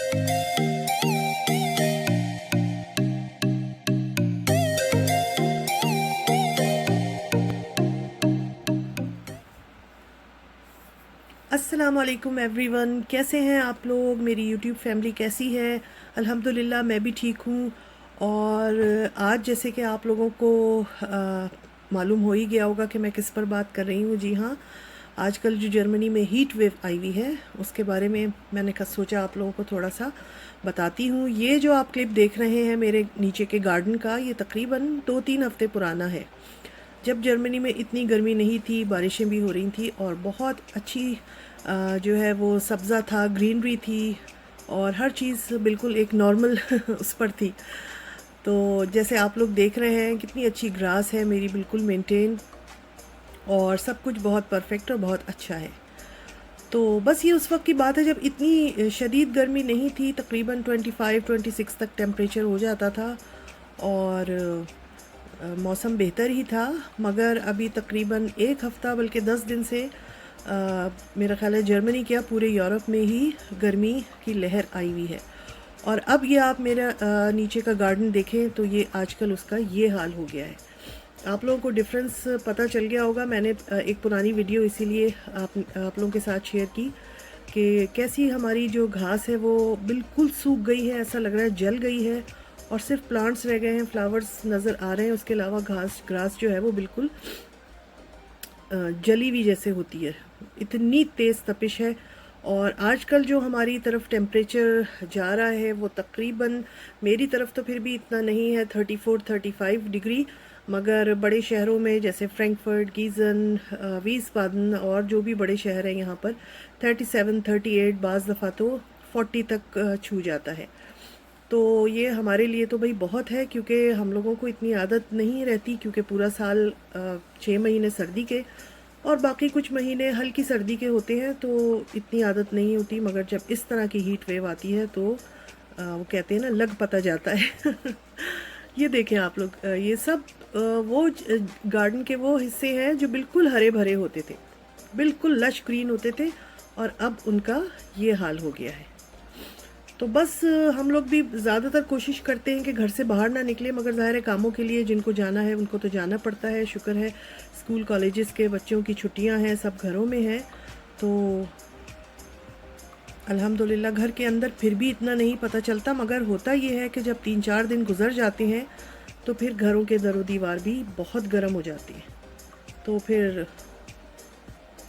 अस्सलामुअलैकुम एवरीवन, कैसे हैं आप लोग? मेरी यूट्यूब फैमिली कैसी है? अल्हम्दुलिल्लाह मैं भी ठीक हूँ। और आज जैसे कि आप लोगों को मालूम हो ही गया होगा कि मैं किस पर बात कर रही हूँ। जी हाँ, आजकल जो जर्मनी में हीट वेव आई हुई है उसके बारे में मैंने सोचा आप लोगों को थोड़ा सा बताती हूँ। ये जो आप क्लिप देख रहे हैं मेरे नीचे के गार्डन का, ये तकरीबन 2-3 हफ्ते पुराना है। जब जर्मनी में इतनी गर्मी नहीं थी, बारिशें भी हो रही थी और बहुत अच्छी जो है वो सब्ज़ा था, ग्रीनरी थी और हर चीज़ बिल्कुल एक नॉर्मल उस पर थी। तो जैसे आप लोग देख रहे हैं कितनी अच्छी ग्रास है मेरी, बिल्कुल मेंटेन, और सब कुछ बहुत परफेक्ट और बहुत अच्छा है। तो बस ये उस वक्त की बात है जब इतनी शदीद गर्मी नहीं थी, तकरीबन 25-26 तक टेम्परेचर हो जाता था और मौसम बेहतर ही था। मगर अभी तकरीबन एक हफ़्ता बल्कि 10 दिन से मेरा ख़्याल है जर्मनी क्या पूरे यूरोप में ही गर्मी की लहर आई हुई है। और अब ये आप मेरा नीचे का गार्डन देखें तो ये आजकल उसका ये हाल हो गया है। आप लोगों को डिफरेंस पता चल गया होगा। मैंने एक पुरानी वीडियो इसीलिए आप लोगों के साथ शेयर की कि कैसी हमारी जो घास है वो बिल्कुल सूख गई है, ऐसा लग रहा है जल गई है और सिर्फ प्लांट्स रह गए हैं, फ्लावर्स नज़र आ रहे हैं। उसके अलावा ग्रास जो है वो बिल्कुल जली हुई जैसे होती है, इतनी तेज़ तपिश है। और आजकल जो हमारी तरफ टेम्परेचर जा रहा है वो तकरीबन, मेरी तरफ तो फिर भी इतना नहीं है, 34-35 डिग्री, मगर बड़े शहरों में जैसे फ्रैंकफर्ट, गीज़न, वीसबादन और जो भी बड़े शहर हैं यहाँ पर 37-38, बाज़ दफ़ा तो 40 तक छू जाता है। तो ये हमारे लिए तो भाई बहुत है, क्योंकि हम लोगों को इतनी आदत नहीं रहती, क्योंकि पूरा साल 6 महीने सर्दी के और बाकी कुछ महीने हल्की सर्दी के होते हैं, तो इतनी आदत नहीं होती। मगर जब इस तरह की हीट वेव आती है तो वो कहते हैं ना, लग पता जाता है। ये देखें आप लोग, ये सब वो गार्डन के वो हिस्से हैं जो बिल्कुल हरे भरे होते थे, बिल्कुल लश ग्रीन होते थे, और अब उनका ये हाल हो गया है। तो बस हम लोग भी ज़्यादातर कोशिश करते हैं कि घर से बाहर ना निकले, मगर ज़ाहिर है कामों के लिए जिनको जाना है उनको तो जाना पड़ता है। शुक्र है स्कूल कॉलेजेस के बच्चों की छुट्टियां हैं, सब घरों में हैं, तो अल्हम्दुलिल्लाह घर के अंदर फिर भी इतना नहीं पता चलता। मगर होता ये है कि जब 3-4 दिन गुजर जाते हैं तो फिर घरों के दरो दीवार भी बहुत गर्म हो जाती है। तो फिर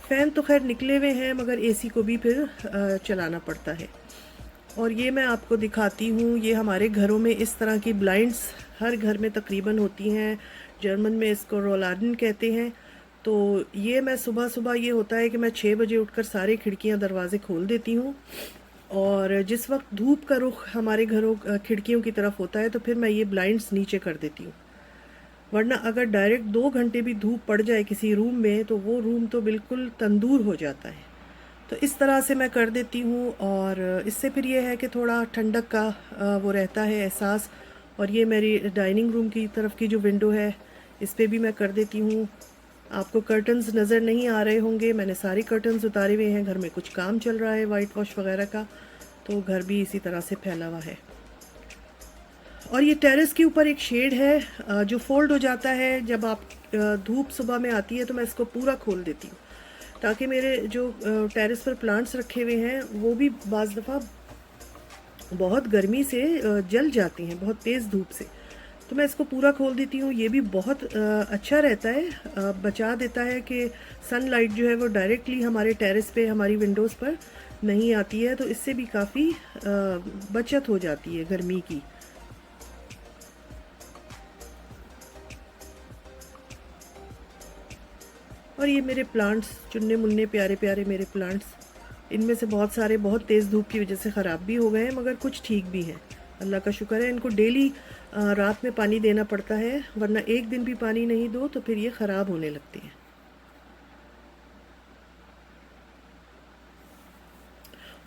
फ़ैन तो खैर निकले हुए हैं, मगर एसी को भी फिर चलाना पड़ता है। और ये मैं आपको दिखाती हूँ, ये हमारे घरों में इस तरह की ब्लाइंड्स हर घर में तकरीबन होती हैं। जर्मन में इसको रोलार्डन कहते हैं। तो ये मैं सुबह सुबह, ये होता है कि मैं 6 बजे उठकर सारे खिड़कियाँ दरवाजे खोल देती हूँ, और जिस वक्त धूप का रुख हमारे घरों खिड़कियों की तरफ होता है तो फिर मैं ये ब्लाइंड्स नीचे कर देती हूँ। वरना अगर डायरेक्ट 2 घंटे भी धूप पड़ जाए किसी रूम में तो वो रूम तो बिल्कुल तंदूर हो जाता है। तो इस तरह से मैं कर देती हूँ, और इससे फिर ये है कि थोड़ा ठंडक का वो रहता है एहसास। और ये मेरी डाइनिंग रूम की तरफ की जो विंडो है, इस पर भी मैं कर देती हूँ। आपको कर्टन्स नज़र नहीं आ रहे होंगे, मैंने सारे कर्टन्स उतारे हुए हैं। घर में कुछ काम चल रहा है वाइट वॉश वगैरह का, तो घर भी इसी तरह से फैला हुआ है। और ये टेरेस के ऊपर एक शेड है जो फोल्ड हो जाता है जब आप धूप सुबह में आती है, तो मैं इसको पूरा खोल देती हूँ ताकि मेरे जो टेरेस पर प्लांट्स रखे हुए हैं वो भी बाज़ दफ़ा बहुत गर्मी से जल जाती हैं, बहुत तेज़ धूप से। तो मैं इसको पूरा खोल देती हूँ। ये भी बहुत अच्छा रहता है, बचा देता है कि सनलाइट जो है वो डायरेक्टली हमारे टेरेस पे, हमारी विंडोज़ पर नहीं आती है, तो इससे भी काफ़ी बचत हो जाती है गर्मी की। और ये मेरे प्लांट्स, चुन्ने मुन्ने प्यारे प्यारे मेरे प्लांट्स, इनमें से बहुत सारे बहुत तेज़ धूप की वजह से ख़राब भी हो गए हैं, मगर कुछ ठीक भी हैं। अल्लाह का शुक्र है। इनको डेली रात में पानी देना पड़ता है, वरना एक दिन भी पानी नहीं दो तो फिर ये ख़राब होने लगते हैं।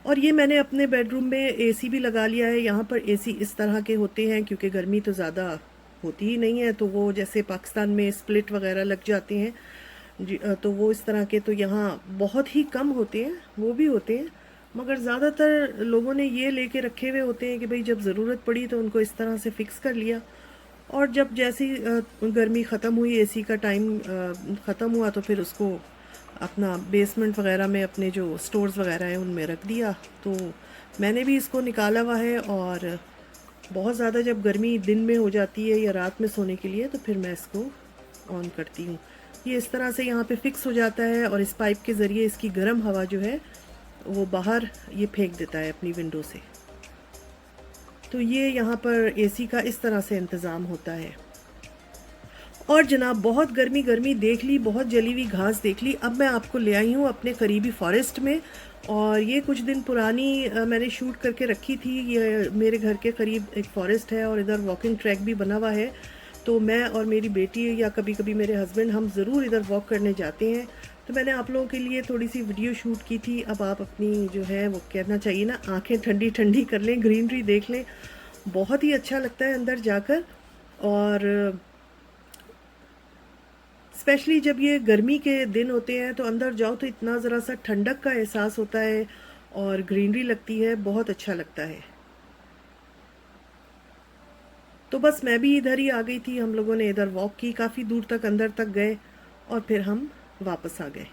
और ये मैंने अपने बेडरूम में एसी भी लगा लिया है। यहाँ पर एसी इस तरह के होते हैं क्योंकि गर्मी तो ज़्यादा होती ही नहीं है, तो वो जैसे पाकिस्तान में स्प्लिट वगैरह लग जाते हैं तो वो इस तरह के तो यहाँ बहुत ही कम होते हैं, वो भी होते हैं मगर ज़्यादातर लोगों ने ये लेके रखे हुए होते हैं कि भाई जब ज़रूरत पड़ी तो उनको इस तरह से फ़िक्स कर लिया, और जब जैसी गर्मी ख़त्म हुई, एसी का टाइम ख़त्म हुआ, तो फिर उसको अपना बेसमेंट वगैरह में अपने जो स्टोर्स वगैरह हैं उनमें रख दिया। तो मैंने भी इसको निकाला हुआ है, और बहुत ज़्यादा जब गर्मी दिन में हो जाती है या रात में सोने के लिए तो फिर मैं इसको ऑन करती हूँ। ये इस तरह से यहाँ पे फिक्स हो जाता है, और इस पाइप के ज़रिए इसकी गर्म हवा जो है वो बाहर ये फेंक देता है अपनी विंडो से। तो ये यहाँ पर एसी का इस तरह से इंतज़ाम होता है। और जनाब बहुत गर्मी गर्मी देख ली, बहुत जली हुई घास देख ली। अब मैं आपको ले आई हूँ अपने करीबी फॉरेस्ट में, और ये कुछ दिन पुरानी मैंने शूट करके रखी थी। ये मेरे घर के करीब एक फ़ॉरेस्ट है और इधर वॉकिंग ट्रैक भी बना हुआ है, तो मैं और मेरी बेटी या कभी कभी मेरे हस्बैंड हम ज़रूर इधर वॉक करने जाते हैं। तो मैंने आप लोगों के लिए थोड़ी सी वीडियो शूट की थी। अब आप अपनी जो है वो कहना चाहिए ना, आंखें ठंडी ठंडी कर लें, ग्रीनरी देख लें। बहुत ही अच्छा लगता है अंदर जाकर, और स्पेशली जब ये गर्मी के दिन होते हैं तो अंदर जाओ तो इतना ज़रा सा ठंडक का एहसास होता है और ग्रीनरी लगती है, बहुत अच्छा लगता है। तो बस मैं भी इधर ही आ गई थी, हम लोगों ने इधर वॉक की, काफ़ी दूर तक अंदर तक गए और फिर हम वापस आ गए।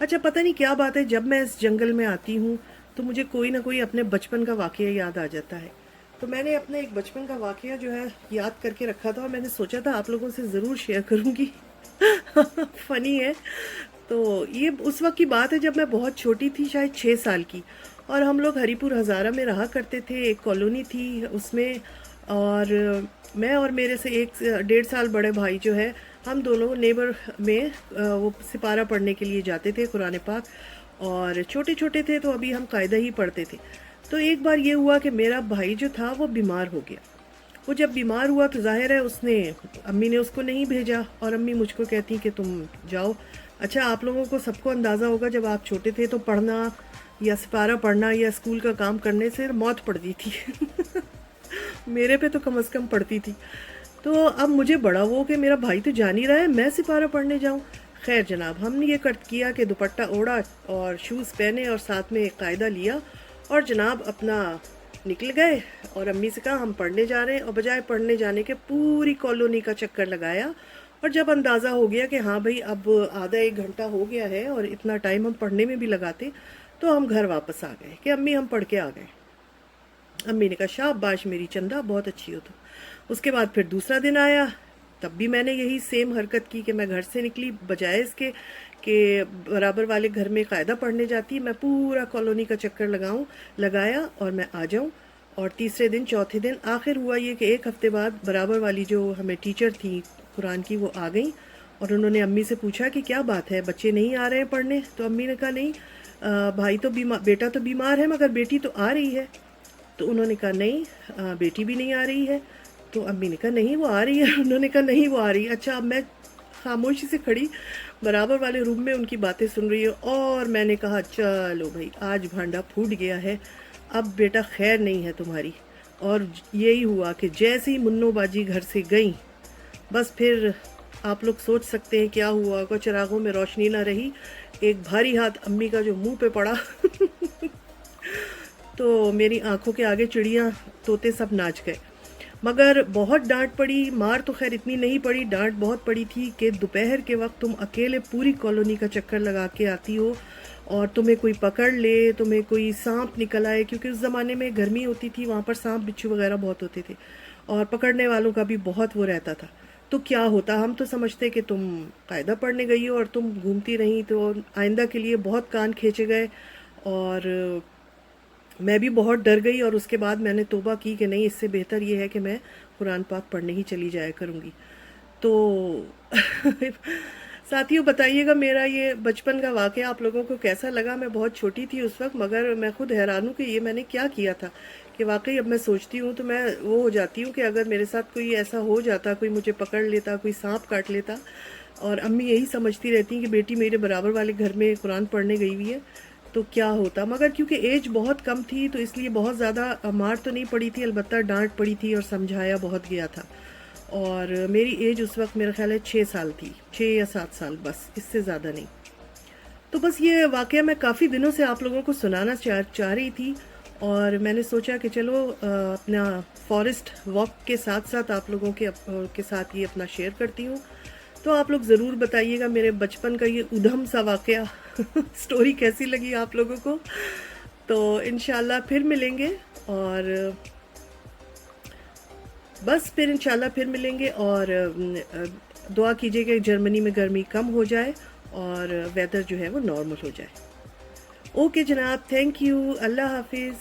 अच्छा, पता नहीं क्या बात है, जब मैं इस जंगल में आती हूँ तो मुझे कोई ना कोई अपने बचपन का वाक़या याद आ जाता है। तो मैंने अपने एक बचपन का वाक़या जो है याद करके रखा था, और मैंने सोचा था आप लोगों से ज़रूर शेयर करूँगी। फ़नी है। तो ये उस वक्त की बात है जब मैं बहुत छोटी थी, शायद 6 साल की, और हम लोग हरीपुर हज़ारा में रहा करते थे। एक कॉलोनी थी उसमें, और मैं और मेरे से 1 डेढ़ साल बड़े भाई जो है, हम दोनों नेबर में वो सिपारा पढ़ने के लिए जाते थे, कुरान पाक। और छोटे छोटे थे तो अभी हम कायदा ही पढ़ते थे। तो एक बार ये हुआ कि मेरा भाई जो था वो बीमार हो गया। वो जब बीमार हुआ तो जाहिर है उसने, अम्मी ने उसको नहीं भेजा, और अम्मी मुझको कहती कि तुम जाओ। अच्छा, आप लोगों को सबको अंदाज़ा होगा जब आप छोटे थे तो पढ़ना या सिपारा पढ़ना या स्कूल का काम करने से मौत पड़ती थी। मेरे पे तो कम से कम पड़ती थी। तो अब मुझे बड़ा वो कि मेरा भाई तो जान ही रहा है, मैं सिपारा पढ़ने जाऊं। खैर जनाब, हमने ये कट किया कि दुपट्टा ओढ़ा और शूज़ पहने और साथ में एक कायदा लिया, और जनाब अपना निकल गए। और अम्मी से कहा हम पढ़ने जा रहे हैं, और बजाय पढ़ने जाने के पूरी कॉलोनी का चक्कर लगाया। और जब अंदाज़ा हो गया कि हाँ भाई अब आधा 1 घंटा हो गया है और इतना टाइम हम पढ़ने में भी लगाते, तो हम घर वापस आ गए कि अम्मी हम पढ़ के आ गए। अम्मी ने कहा शाबाश मेरी चंदा, बहुत अच्छी हो तुम। उसके बाद फिर दूसरा दिन आया, तब भी मैंने यही सेम हरकत की कि मैं घर से निकली, बजाय इसके कि बराबर वाले घर में कायदा पढ़ने जाती, मैं पूरा कॉलोनी का चक्कर लगाया और मैं आ जाऊं। और तीसरे दिन, चौथे दिन, आखिर हुआ ये कि 1 हफ्ते बाद बराबर वाली जो हमें टीचर थी कुरान की, वो आ गई, और उन्होंने अम्मी से पूछा कि क्या बात है, बच्चे नहीं आ रहे हैं पढ़ने? तो अम्मी ने कहा नहीं, भाई तो बीमार, बेटा तो बीमार है, मगर बेटी तो आ रही है। तो उन्होंने कहा नहीं, बेटी भी नहीं आ रही है। तो अम्मी ने कहा नहीं वो आ रही है। उन्होंने कहा नहीं वो आ रही है। अच्छा, अब मैं खामोशी से खड़ी बराबर वाले रूम में उनकी बातें सुन रही हूँ, और मैंने कहा चलो भाई आज भांडा फूट गया है, अब बेटा खैर नहीं है तुम्हारी। और यही हुआ कि जैसे ही मुन्नो बाजी घर से गई, बस फिर आप लोग सोच सकते हैं क्या हुआ होगा। चिरागों में रोशनी ना रही, एक भारी हाथ अम्मी का जो मुंह पे पड़ा। तो मेरी आंखों के आगे चिड़ियाँ तोते सब नाच गए। मगर बहुत डांट पड़ी, मार तो खैर इतनी नहीं पड़ी, डांट बहुत पड़ी थी कि दोपहर के वक्त तुम अकेले पूरी कॉलोनी का चक्कर लगा के आती हो, और तुम्हें कोई पकड़ ले, तुम्हें कोई सांप निकल आए, क्योंकि उस ज़माने में गर्मी होती थी, वहाँ पर सांप बिच्छू वगैरह बहुत होते थे, और पकड़ने वालों का भी बहुत वो रहता था। तो क्या होता, हम तो समझते कि तुम कायदा पढ़ने गई हो और तुम घूमती रही, तो आइंदा के लिए बहुत कान खींचे गए। और मैं भी बहुत डर गई, और उसके बाद मैंने तौबा की कि नहीं, इससे बेहतर ये है कि मैं कुरान पाक पढ़ने ही चली जाया करूँगी। तो साथियों, बताइएगा मेरा ये बचपन का वाक़या आप लोगों को कैसा लगा। मैं बहुत छोटी थी उस वक्त, मगर मैं खुद हैरान हूँ कि ये मैंने क्या किया था, कि वाकई अब मैं सोचती हूँ तो मैं वो हो जाती हूँ कि अगर मेरे साथ कोई ऐसा हो जाता, कोई मुझे पकड़ लेता, कोई सांप काट लेता, और अम्मी यही समझती रहती कि बेटी मेरे बराबर वाले घर में कुरान पढ़ने गई हुई है, तो क्या होता। मगर क्योंकि एज बहुत कम थी तो इसलिए बहुत ज़्यादा मार तो नहीं पड़ी थी, अलबत्ता डांट पड़ी थी और समझाया बहुत गया था। और मेरी एज उस वक्त मेरा ख्याल है 6 साल थी, 6 या 7 साल, बस इससे ज़्यादा नहीं। तो बस ये वाक़या मैं काफ़ी दिनों से आप लोगों को सुनाना चाह रही थी, और मैंने सोचा कि चलो अपना फॉरेस्ट वॉक के साथ साथ आप लोगों के साथ ये अपना शेयर करती हूँ। तो आप लोग ज़रूर बताइएगा मेरे बचपन का ये उधम सा वाक़या स्टोरी कैसी लगी आप लोगों को। तो इंशाल्लाह फिर मिलेंगे, और बस फिर इंशाल्लाह फिर मिलेंगे, और दुआ कीजिएगा कि जर्मनी में गर्मी कम हो जाए और वेदर जो है वो नॉर्मल हो जाए। ओके जनाब, थैंक यू, अल्लाह हाफिज़।